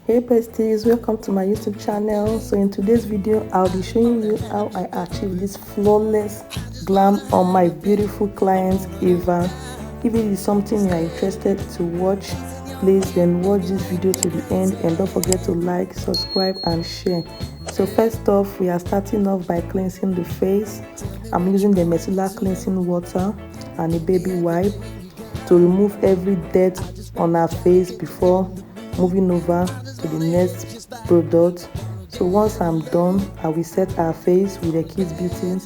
Hey besties, welcome to my YouTube channel. So in today's video I'll be showing you how I achieve this flawless glam on my beautiful client Eva. If it is something you are interested to watch, please then watch this video to the end and don't forget to like, subscribe and share. So first off, we are starting off by cleansing the face. I'm using the Miscealer cleansing water and a baby wipe to remove every dirt on our face before moving over to the next product. So once I'm done, I will set our face with the Kids Beauty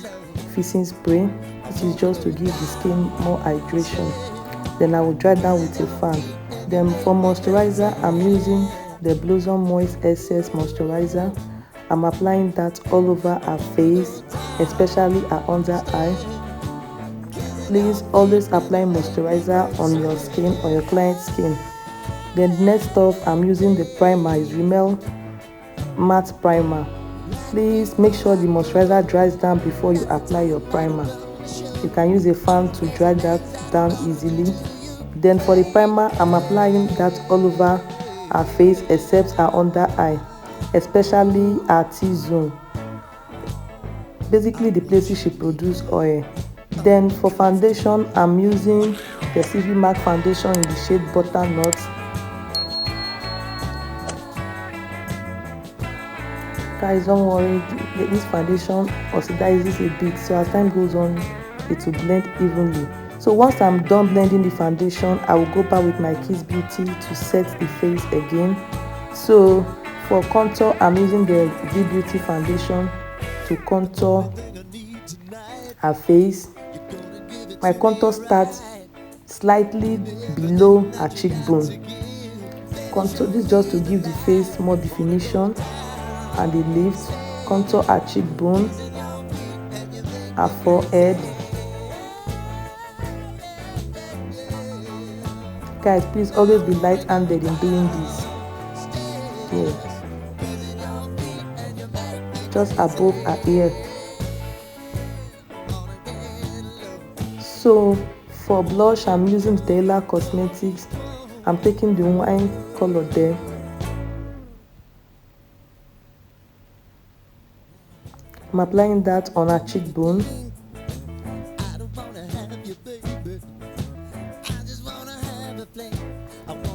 fixing spray. This is just to give the skin more hydration. Then I will dry down with a fan. Then for moisturizer, I'm using the Miscealer Moist SS moisturizer. I'm applying that all over our face, especially our under eye. Please always apply moisturizer on your skin or your client's skin. Then next off, I'm using the primer, is Rimmel matte primer. Please make sure the moisturizer dries down before you apply your primer. You can use a fan to dry that down easily. Then for the primer, I'm applying that all over our face except our under eye, especially our T-zone, basically the places she produces oil. Then for foundation, I'm using the Sylvimak Foundation in the shade Butternut. Guys, don't worry, this foundation oxidizes a bit, so as time goes on it will blend evenly. So once I'm done blending the foundation, I will go back with my Kids Beauty to set the face again. So for contour, I'm using the V Beauty foundation to contour her face. My contour starts slightly below her cheekbone. Contour this just to give the face more definition and the lift. Contour her cheekbone, her forehead. Guys, please always be light-handed in doing this. Yeah. Just above her ear. So for blush, I'm using Tehila Cosmetics. I'm taking the wine color there. I'm applying that on her cheekbone.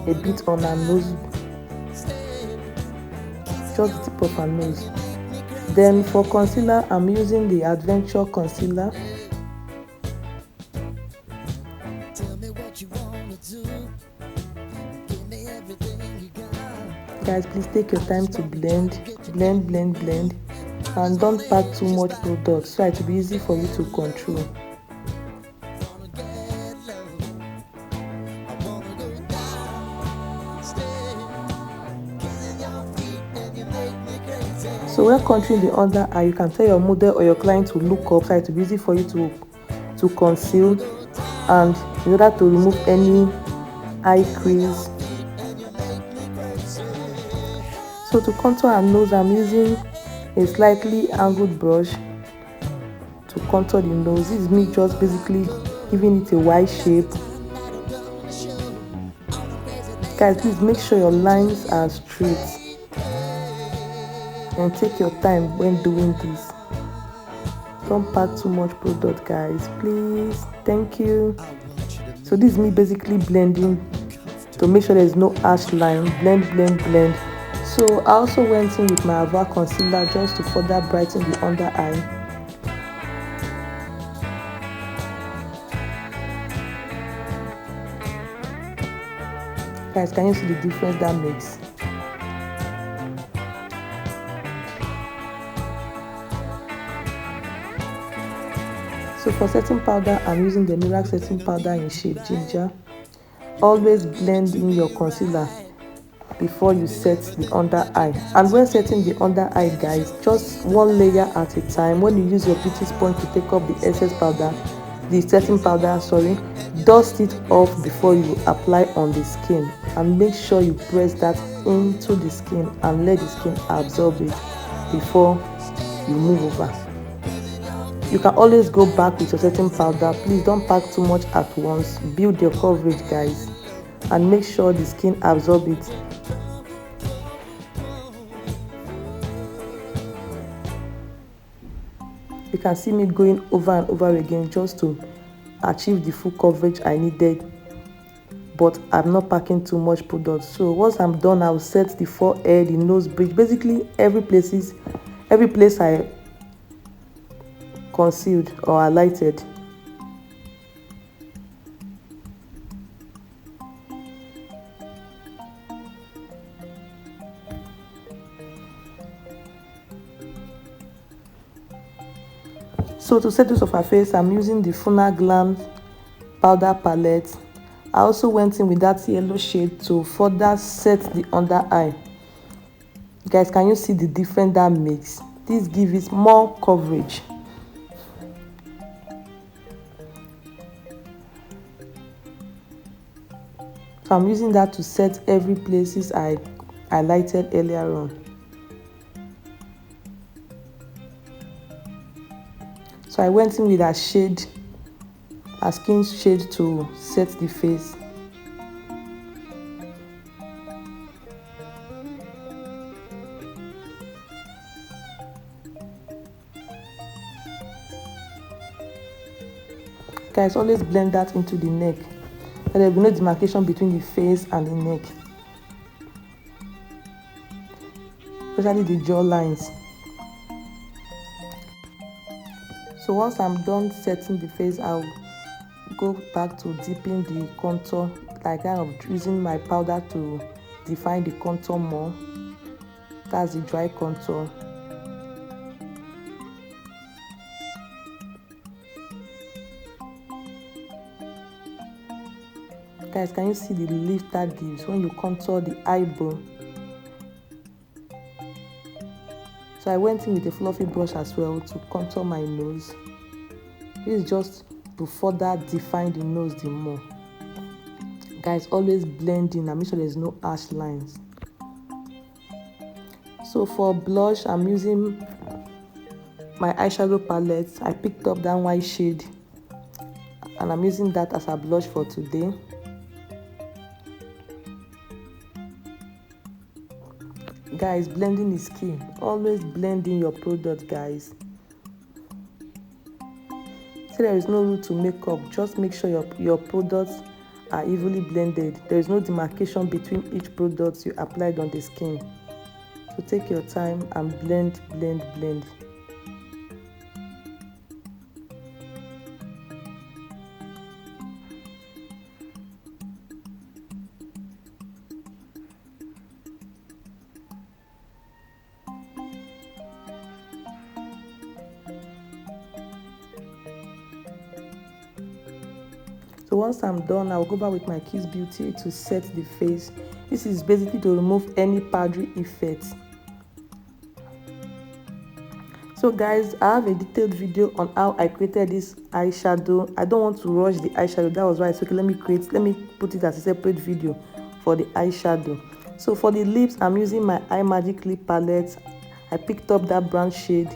A bit on her nose, just the tip of her nose. Then for concealer, I'm using the Adventure concealer. Guys, please take your time to blend, and don't pack too much product so it will be easy for you to control. So when contouring the under eye, you can tell your model or your client to look up so it will be easy for you to conceal and in order to remove any eye crease. So to contour her nose, I'm using a slightly angled brush to contour the nose. This is me just basically giving it a Y shape. Guys, please make sure your lines are straight and take your time when doing this. Don't pack too much product, guys, please. Thank you. So this is me basically blending to make sure there's no harsh line. Blend. So I also went in with my Avour concealer just to further brighten the under eye. Guys, can you see the difference that makes? So for setting powder, I'm using the Merak setting powder in shade Ginger. Always blend in your concealer before you set the under eye. And when setting the under eye, guys, just one layer at a time. When you use your beauty sponge to take off the excess powder, the setting powder, dust it off before you apply on the skin, and make sure you press that into the skin and let the skin absorb it before you move over. You can always go back with your setting powder. Please don't pack too much at once. Build your coverage, guys, and make sure the skin absorbs it. You can see me going over and over again just to achieve the full coverage I needed, but I'm not packing too much product. So once I'm done, I'll set the forehead, the nose bridge, basically every place I concealed or highlighted. So to set this off her face, I'm using the Funaglamz powder palette. I also went in with that yellow shade to further set the under eye. Guys, can you see the difference that makes? This gives it more coverage. So I'm using that to set every places I highlighted earlier on. So I went in with a skin shade to set the face. Guys, always blend that into the neck. And there will be no demarcation between the face and the neck, especially the jaw lines. So once I'm done setting the face, I'll go back to deepening the contour, like kind of using my powder to define the contour more. That's the dry contour. Guys, can you see the lift that gives when you contour the eyebrow? So I went in with a fluffy brush as well to contour my nose. This is just to further define the nose the more. Guys, always blend in and make sure there's no harsh lines. So for blush, I'm using my eyeshadow palette. I picked up that white shade and I'm using that as a blush for today. Guys, blending is key. Always blend in your product, guys. So there is no rule to makeup. Just make sure your products are evenly blended. There is no demarcation between each product you applied on the skin. So take your time and blend, blend, blend. So once I'm done, I'll go back with my Kiss Beauty to set the face. This is basically to remove any powdery effects. So guys, I have a detailed video on how I created this eyeshadow. I don't want to rush the eyeshadow. That was why I said, okay, let me put it as a separate video for the eyeshadow. So for the lips, I'm using my Imagic Lip palette. I picked up that brown shade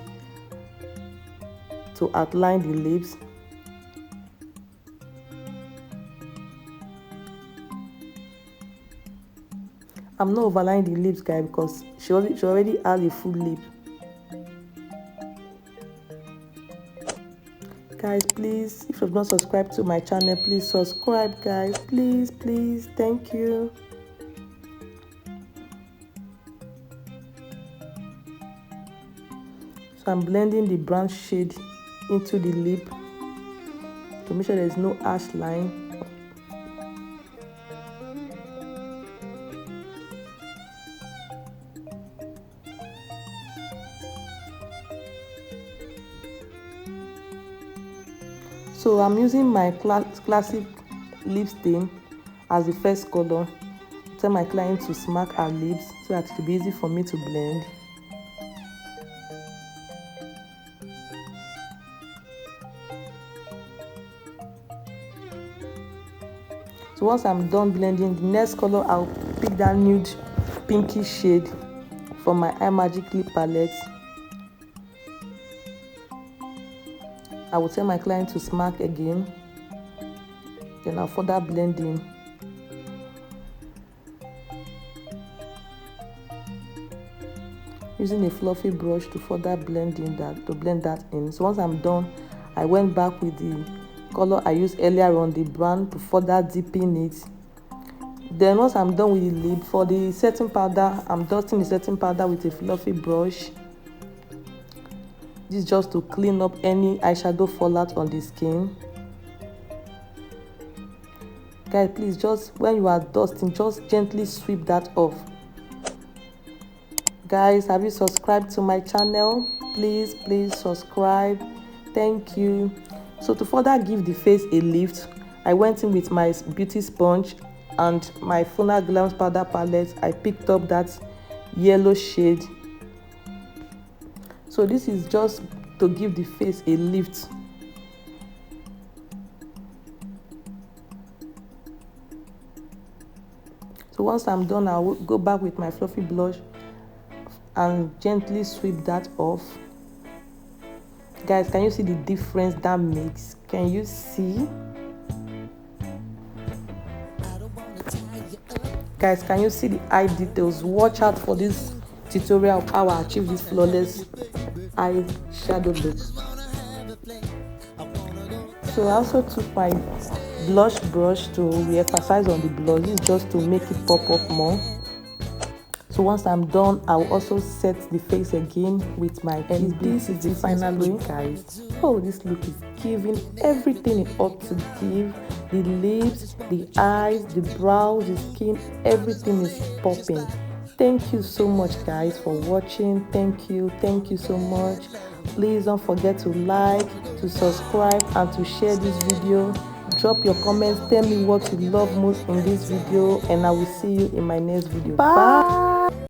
to outline the lips. I'm not overlining the lips, guys, because she already has a full lip. Guys, please, if you've not subscribed to my channel, please subscribe, guys. Please, please, thank you. So I'm blending the brown shade into the lip to make sure there's no harsh line. So I'm using my classic lip stain as the first color. I tell my client to smack her lips so that it will be easy for me to blend. So once I'm done blending, the next color, I'll pick that nude pinky shade from my Imagic Lip palette. I will tell my client to smack again. Then I'll further blend in. using a fluffy brush to further blend that in. So once I'm done, I went back with the color I used earlier on, the brown, to further deepen it. Then once I'm done with the lid, for the setting powder, I'm dusting the setting powder with a fluffy brush. This is just to clean up any eyeshadow fallout on the skin. Guys, please, just when you are dusting, just gently sweep that off. Guys, have you subscribed to my channel? Please subscribe. Thank you. So to further give the face a lift, I went in with my beauty sponge and my Funaglamz powder palette. I picked up that yellow shade. So this is just to give the face a lift. So once I'm done, I'll go back with my fluffy blush and gently sweep that off. Guys, can you see the difference that makes? Can you see? Guys, can you see the eye details? Watch out for this tutorial of how I achieve this flawless eyeshadow look. So I also took my blush brush to re-emphasize on the blush. This is just to make it pop up more. So once I'm done, I'll also set the face again with my and this is the final look, guys. Oh, this look is giving everything it ought to give. The lips, the eyes, the brows, the skin, everything is popping. Thank you so much, guys, for watching. Thank you so much. Please don't forget to like, to subscribe, and to share this video. Drop your comments, tell me what you love most in this video, and I will see you in my next video. Bye.